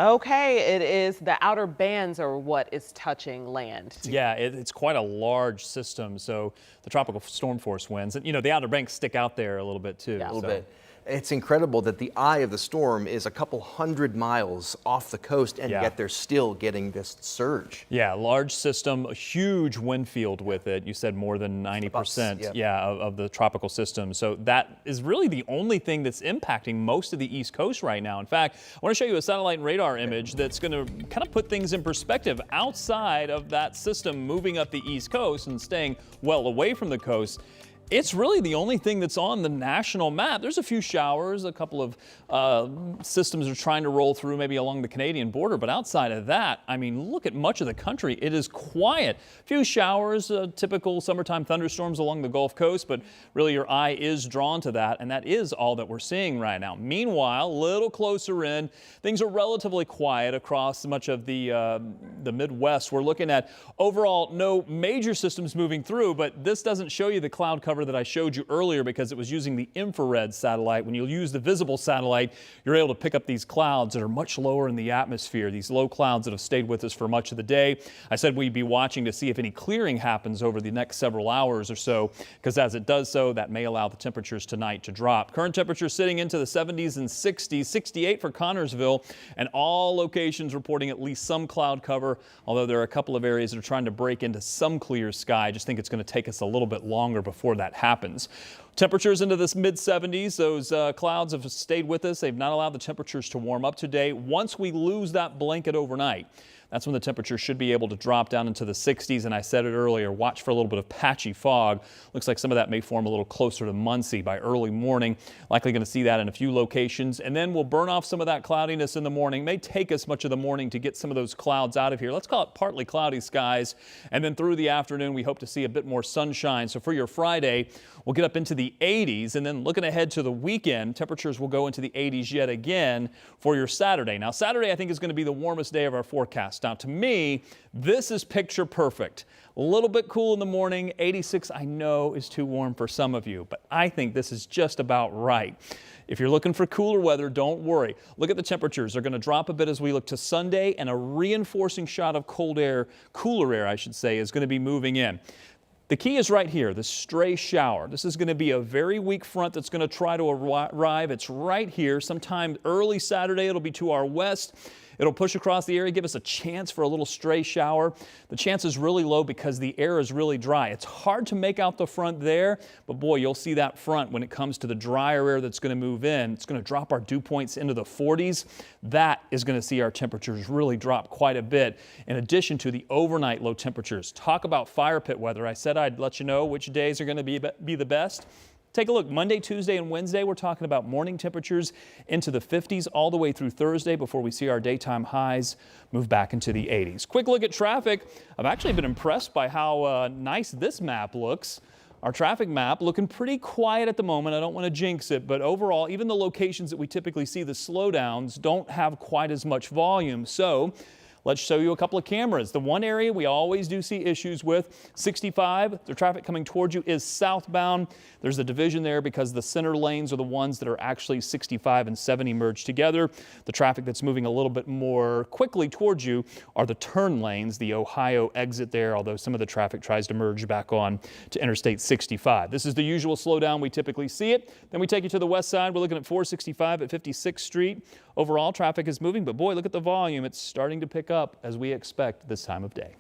Okay, it is the outer bands are what is touching land. Yeah, it's quite a large system. So the tropical storm force winds, and the outer banks stick out there a little bit too. Yeah. A little So, bit. It's incredible that the eye of the storm is a couple hundred miles off the coast, and Yeah. yet they're still getting this surge. Yeah, large system, a huge wind field with it. You said more than 90%, of the tropical system. So that is really the only thing that's impacting most of the East Coast right now. In fact, I want to show you a satellite and radar image that's going to kind of put things in perspective outside of that system moving up the East Coast and staying well away from the coast. It's really the only thing that's on the national map. There's a few showers, a couple of systems are trying to roll through maybe along the Canadian border, but outside of that, I mean, look at much of the country. It is quiet. A few showers, typical summertime thunderstorms along the Gulf Coast, but really your eye is drawn to that, and that is all that we're seeing right now. Meanwhile, a little closer in, things are relatively quiet across much of the Midwest. We're looking at overall no major systems moving through, but this doesn't show you the cloud cover that I showed you earlier because it was using the infrared satellite. When you use the visible satellite, you're able to pick up these clouds that are much lower in the atmosphere, these low clouds that have stayed with us for much of the day. I said we'd be watching to see if any clearing happens over the next several hours or so, because as it does so, that may allow the temperatures tonight to drop. Current temperatures sitting into the 70s and 60s, 68 for Connorsville, and all locations reporting at least some cloud cover, although there are a couple of areas that are trying to break into some clear sky. I just think it's going to take us a little bit longer before that happens. Temperatures into this mid-70s. Those clouds have stayed with us. They've not allowed the temperatures to warm up today. Once we lose that blanket overnight, that's when the temperature should be able to drop down into the 60s. And I said it earlier, watch for a little bit of patchy fog. Looks like some of that may form a little closer to Muncie by early morning. Likely going to see that in a few locations. And then we'll burn off some of that cloudiness in the morning. May take us much of the morning to get some of those clouds out of here. Let's call it partly cloudy skies. And then through the afternoon, we hope to see a bit more sunshine. So for your Friday, we'll get up into the 80s. And then looking ahead to the weekend, temperatures will go into the 80s yet again for your Saturday. Now, Saturday, I think, is going to be the warmest day of our forecast. Now, to me, this is picture perfect. A little bit cool in the morning. 86, I know, is too warm for some of you, but I think this is just about right. If you're looking for cooler weather, don't worry. Look at the temperatures. They're going to drop a bit as we look to Sunday, and a reinforcing shot of cooler air, I should say, is going to be moving in. The key is right here, the stray shower. This is going to be a very weak front that's going to try to arrive. It's right here. Sometime early Saturday, it'll be to our west. It'll push across the area, give us a chance for a little stray shower. The chance is really low because the air is really dry. It's hard to make out the front there, but boy, you'll see that front when it comes to the drier air that's going to move in. It's going to drop our dew points into the 40s. That is going to see our temperatures really drop quite a bit, in addition to the overnight low temperatures. Talk about fire pit weather. I said I'd let you know which days are going to be the best. Take a look. Monday, Tuesday, and Wednesday, we're talking about morning temperatures into the 50s all the way through Thursday before we see our daytime highs move back into the 80s. Quick look at traffic. I've actually been impressed by how nice this map looks. Our traffic map looking pretty quiet at the moment. I don't want to jinx it, but overall, even the locations that we typically see the slowdowns don't have quite as much volume. So let's show you a couple of cameras. The one area we always do see issues with, 65, the traffic coming towards you is southbound. There's a division there because the center lanes are the ones that are actually 65 and 70 merged together. The traffic that's moving a little bit more quickly towards you are the turn lanes, the Ohio exit there, although some of the traffic tries to merge back on to Interstate 65. This is the usual slowdown. We typically see it. Then we take you to the west side. We're looking at 465 at 56th Street. Overall, traffic is moving, but boy, look at the volume. It's starting to pick up as we expect this time of day.